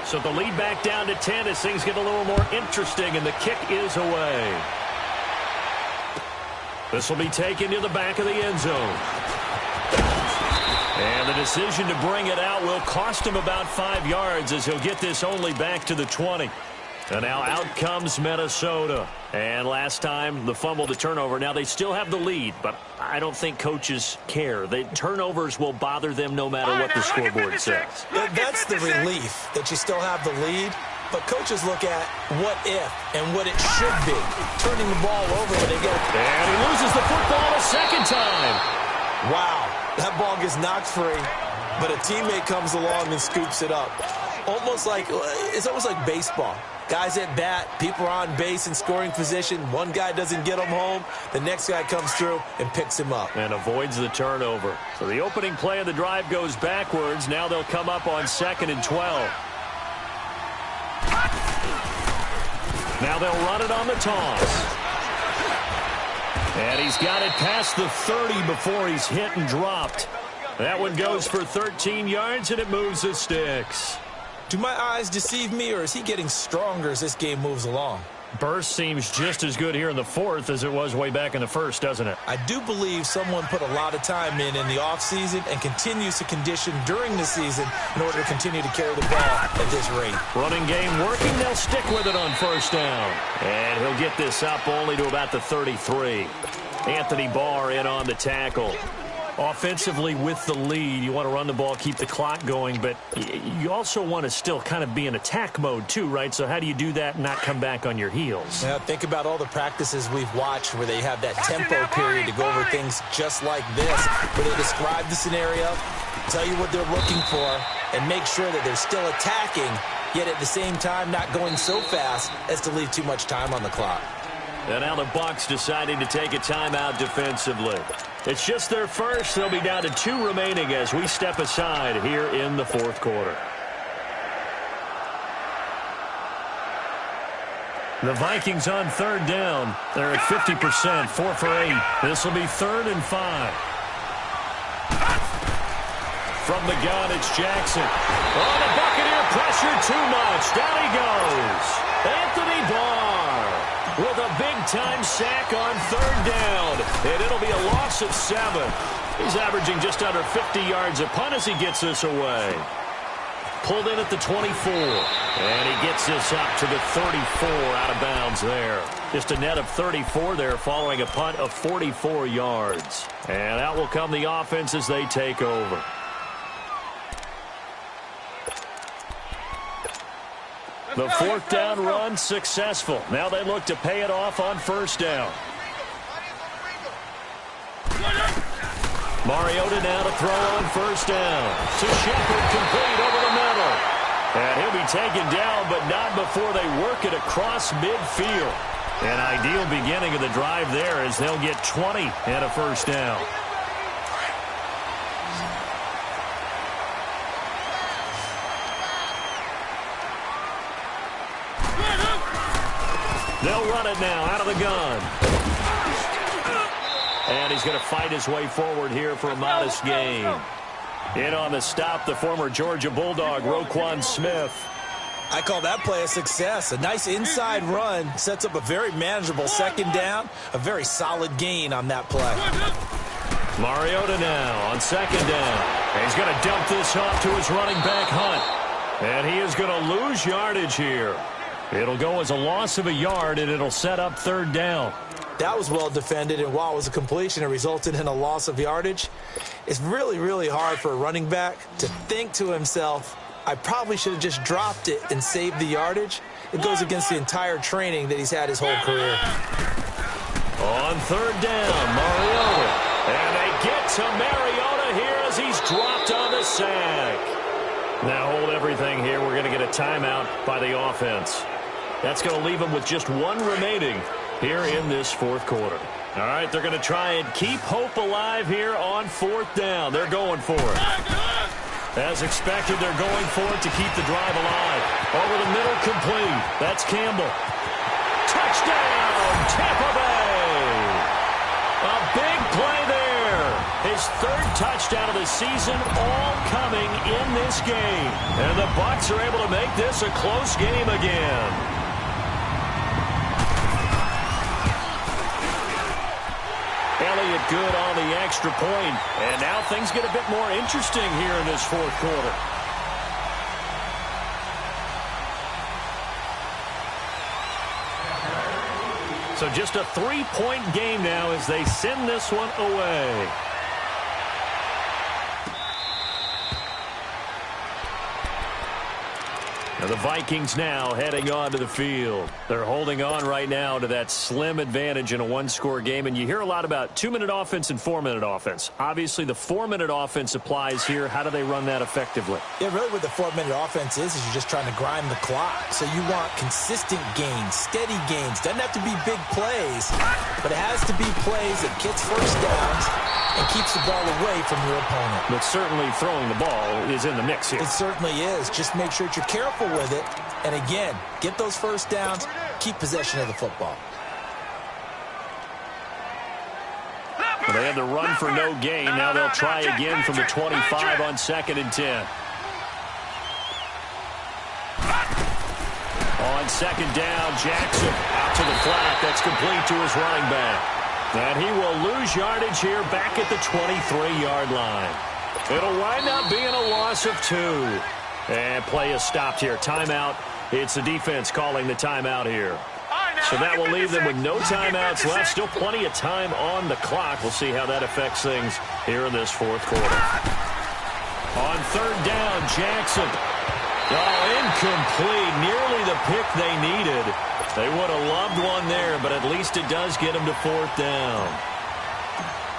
So the lead back down to 10 as things get a little more interesting, and the kick is away. This will be taken to the back of the end zone. And the decision to bring it out will cost him about 5 yards as he'll get this only back to the 20. And now out comes Minnesota. And last time, the fumble, the turnover. Now they still have the lead, but I don't think coaches care. The turnovers will bother them no matter what the scoreboard says. That's the relief that you still have the lead. But coaches look at what if and what it should be. Turning the ball over when they get it. And he loses the football a second time. Wow, that ball gets knocked free, but a teammate comes along and scoops it up. It's almost like baseball. Guys at bat, people are on base in scoring position. One guy doesn't get him home. The next guy comes through and picks him up. And avoids the turnover. So the opening play of the drive goes backwards. Now they'll come up on 2nd and 12. Now they'll run it on the toss. And he's got it past the 30 before he's hit and dropped. That one goes for 13 yards, and it moves the sticks. Do my eyes deceive me, or is he getting stronger as this game moves along? Burst seems just as good here in the 4th as it was way back in the 1st, doesn't it? I do believe someone put a lot of time in the offseason and continues to condition during the season in order to continue to carry the ball at this rate. Running game working. They'll stick with it on 1st down. And he'll get this up only to about the 33. Anthony Barr in on the tackle. Offensively with the lead, you want to run the ball, keep the clock going, but you also want to still kind of be in attack mode too, right? So how do you do that and not come back on your heels? Yeah, think about all the practices we've watched where they have that tempo period to go over things just like this, where they describe the scenario, tell you what they're looking for, and make sure that they're still attacking, yet at the same time not going so fast as to leave too much time on the clock. And now the Bucs deciding to take a timeout defensively. It's just their first. They'll be down to 2 remaining as we step aside here in the fourth quarter. The Vikings on third down. They're at 50%, 4 for 8. This will be 3rd and 5. From the gun, it's Jackson. Oh, the Buccaneer pressure too much. Down he goes. Anthony Barr with a big-time sack on third down. And it'll be a loss of 7. He's averaging just under 50 yards a punt as he gets this away. Pulled in at the 24. And he gets this up to the 34 out of bounds there. Just a net of 34 there following a punt of 44 yards. And out will come the offense as they take over. The fourth down run successful. Now they look to pay it off on first down. Mariota now to throw on first down. To Shepard, complete over the middle. And he'll be taken down, but not before they work it across midfield. An ideal beginning of the drive there as they'll get 20 and a first down. They'll run it now out of the gun. And he's going to fight his way forward here for a modest gain. In on the stop, the former Georgia Bulldog, Roquan Smith. I call that play a success. A nice inside run sets up a very manageable second down. A very solid gain on that play. Mariota now on second down. And he's going to dump this off to his running back, Hunt. And he is going to lose yardage here. It'll go as a loss of a yard, and it'll set up third down. That was well defended, and while it was a completion, it resulted in a loss of yardage. It's really, really hard for a running back to think to himself, I probably should have just dropped it and saved the yardage. It goes against the entire training that he's had his whole career. On third down, Mariota. And they get to Mariota here as he's dropped on the sack. Now hold everything here. We're going to get a timeout by the offense. That's going to leave them with just 1 remaining here in this fourth quarter. All right, they're going to try and keep hope alive here on fourth down. They're going for it. As expected, they're going for it to keep the drive alive. Over the middle, complete. That's Campbell. Touchdown, Tampa Bay. A big play there. His 3rd touchdown of the season, all coming in this game. And the Bucs are able to make this a close game again. Elliott good on the extra point. And now things get a bit more interesting here in this fourth quarter. So just a 3-point game now as they send this one away. Now the Vikings now heading onto the field. They're holding on right now to that slim advantage in a 1-score game. And you hear a lot about 2-minute offense and 4-minute offense. Obviously, the 4-minute offense applies here. How do they run that effectively? Yeah, really what the 4-minute offense is you're just trying to grind the clock. So you want consistent gains, steady gains. Doesn't have to be big plays, but it has to be plays that gets first downs and keeps the ball away from your opponent. But certainly throwing the ball is in the mix here. It certainly is. Just make sure that you're careful with it. And again, get those first downs, keep possession of the football. Well, they had the run for no gain. Now they'll try again from the 25 on 2nd and 10. On 2nd down, Jackson out to the flat. That's complete to his running back. And he will lose yardage here back at the 23-yard line. It'll wind up being a loss of 2. And play is stopped here. Timeout. It's the defense calling the timeout here. So that will leave them with no timeouts left. Still plenty of time on the clock. We'll see how that affects things here in this fourth quarter. On third down, Jackson. Oh, incomplete. Nearly the pick they needed. They would have loved one there, but at least it does get them to fourth down.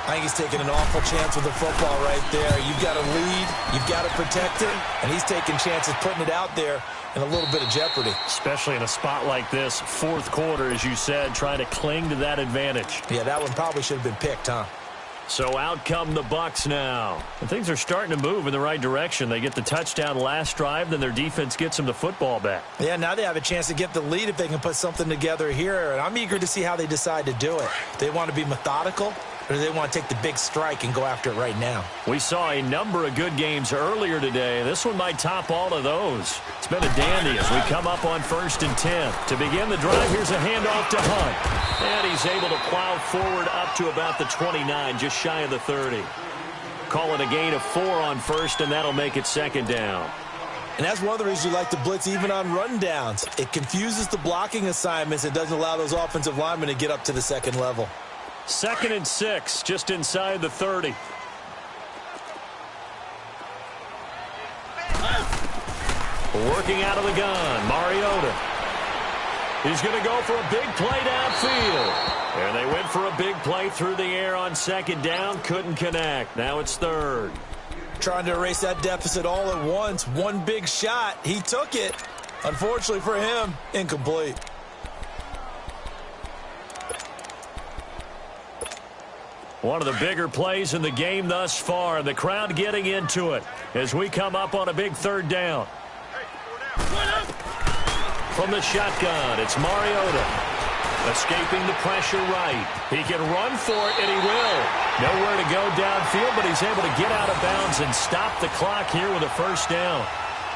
I think he's taking an awful chance with the football right there. You've got to lead. You've got to protect it. And he's taking chances putting it out there. in a little bit of jeopardy. Especially in a spot like this, fourth quarter, as you said, trying to cling to that advantage. Yeah, that one probably should have been picked, huh? So out come the Bucs now. And things are starting to move in the right direction. They get the touchdown last drive, then their defense gets them the football back. Yeah, now they have a chance to get the lead if they can put something together here. And I'm eager to see how they decide to do it. They want to be methodical, or do they want to take the big strike and go after it right now? We saw a number of good games earlier today. This one might top all of those. It's been a dandy as we come up on 1st and 10. To begin the drive, here's a handoff to Hunt. And he's able to plow forward up to about the 29, just shy of the 30. Call it a gain of 4 on first, and that'll make it 2nd down. And that's one of the reasons you like to blitz even on rundowns. It confuses the blocking assignments and doesn't allow those offensive linemen to get up to the second level. 2nd and 6, just inside the 30. Working out of the gun, Mariota. He's going to go for a big play downfield. And they went for a big play through the air on 2nd down. Couldn't connect. Now it's 3rd. Trying to erase that deficit all at once. One big shot. He took it. Unfortunately for him, incomplete. One of the bigger plays in the game thus far. The crowd getting into it as we come up on a big 3rd down. From the shotgun, it's Mariota. Escaping the pressure right. He can run for it, and he will. Nowhere to go downfield, but he's able to get out of bounds and stop the clock here with a 1st down.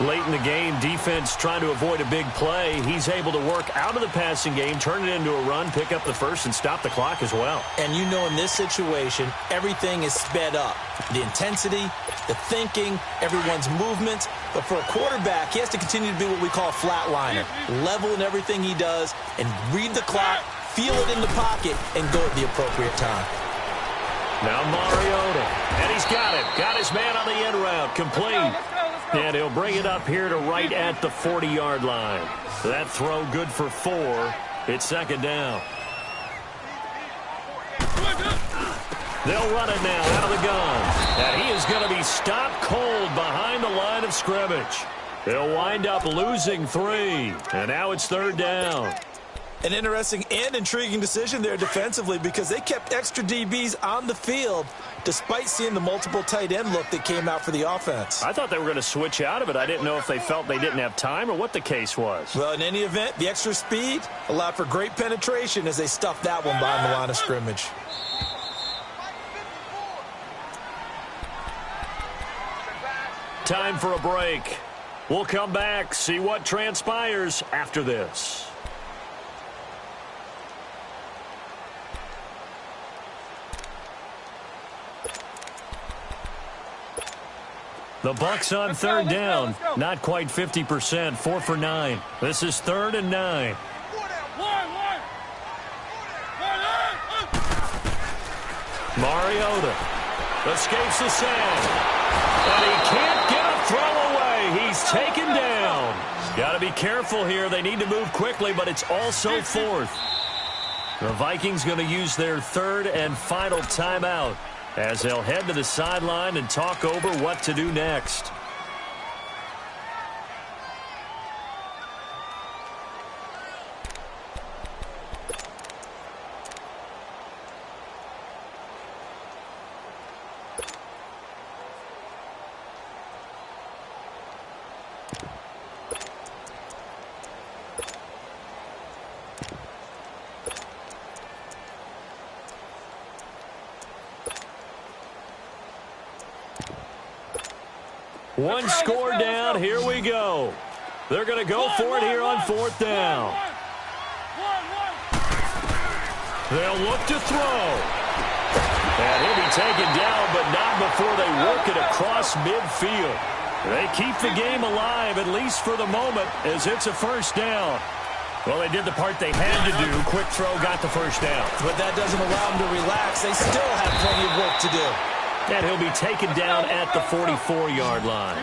Late in the game, defense trying to avoid a big play. He's able to work out of the passing game, turn it into a run, pick up the 1st, and stop the clock as well. And you know in this situation, everything is sped up. The intensity, the thinking, everyone's movements. But for a quarterback, he has to continue to be what we call a flatliner. Level in everything he does and read the clock, feel it in the pocket, and go at the appropriate time. Now Mariota, and he's got it. Got his man on the end route, complete. And he'll bring it up here to right at the 40-yard line. That throw good for 4. It's 2nd down. They'll run it now out of the gun. And he is going to be stopped cold behind the line of scrimmage. They'll wind up losing 3. And now it's 3rd down. An interesting and intriguing decision there defensively because they kept extra DBs on the field despite seeing the multiple tight end look that came out for the offense. I thought they were going to switch out of it. I didn't know if they felt they didn't have time or what the case was. Well, in any event, the extra speed allowed for great penetration as they stuffed that one behind the line of scrimmage. Time for a break. We'll come back, see what transpires after this. The Bucs on 3rd down. Not quite 50%. 4 for 9. This is 3rd and 9. Mariota escapes the sack. And he can't get a throw away. He's taken down. Got to be careful here. They need to move quickly, but it's also 4th. The Vikings going to use their 3rd and final timeout as they'll head to the sideline and talk over what to do next. One score down. Here we go. They're going to go for it here on 4th down. They'll look to throw. And he'll be taken down, but not before they work it across midfield. They keep the game alive, at least for the moment, as it's a 1st down. Well, they did the part they had to do. Quick throw got the 1st down. But that doesn't allow them to relax. They still have plenty of work to do. And he'll be taken down at the 44-yard line.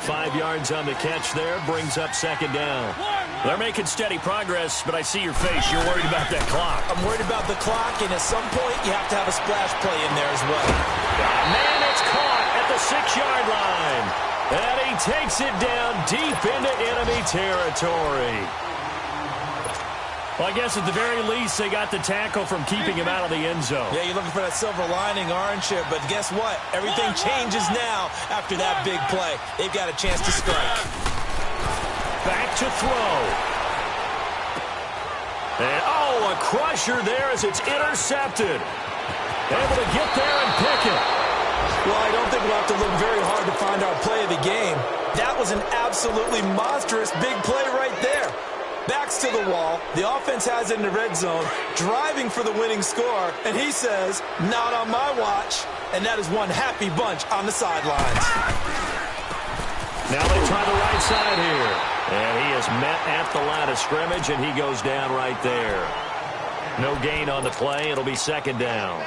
5 yards on the catch there, brings up 2nd down. They're making steady progress, but I see your face. You're worried about that clock. I'm worried about the clock, and at some point, you have to have a splash play in there as well. Man, it's caught at the 6-yard line. And he takes it down deep into enemy territory. Well, I guess at the very least, they got the tackle from keeping him out of the end zone. Yeah, you're looking for that silver lining, aren't you? But guess what? Everything changes now after that big play. They've got a chance to strike. Back to throw. And, oh, a crusher there as it's intercepted. Able to get there and pick it. Well, I don't think we'll have to look very hard to find our play of the game. That was an absolutely monstrous big play right there. Backs to the wall. The offense has it in the red zone, driving for the winning score. And he says, not on my watch. And that is one happy bunch on the sidelines. Now they try the right side here. And he is met at the line of scrimmage, and he goes down right there. No gain on the play. It'll be second down.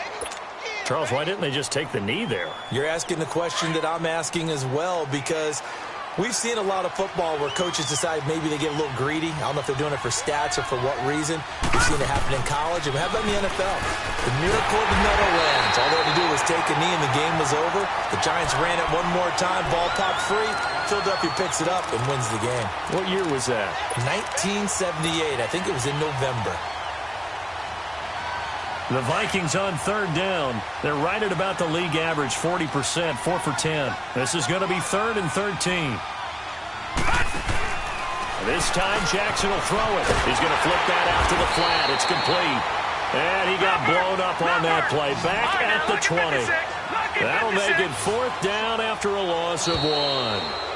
Charles, why didn't they just take the knee there? You're asking the question that I'm asking as well, because we've seen a lot of football where coaches decide maybe they get a little greedy. I don't know if they're doing it for stats or for what reason. We've seen it happen in college, and how about in the NFL? The miracle of the Meadowlands. All they had to do was take a knee, and the game was over. The Giants ran it one more time, ball popped free. Philadelphia picks it up and wins the game. What year was that? 1978. I think it was in November. The Vikings on third down. They're right at about the league average, 40%, 4 for 10. This is going to be 3rd and 13. This time, Jackson will throw it. He's going to flip that out to the flat. It's complete. And he got blown up on that play. Back at the 20. That'll make it 4th down after a loss of 1.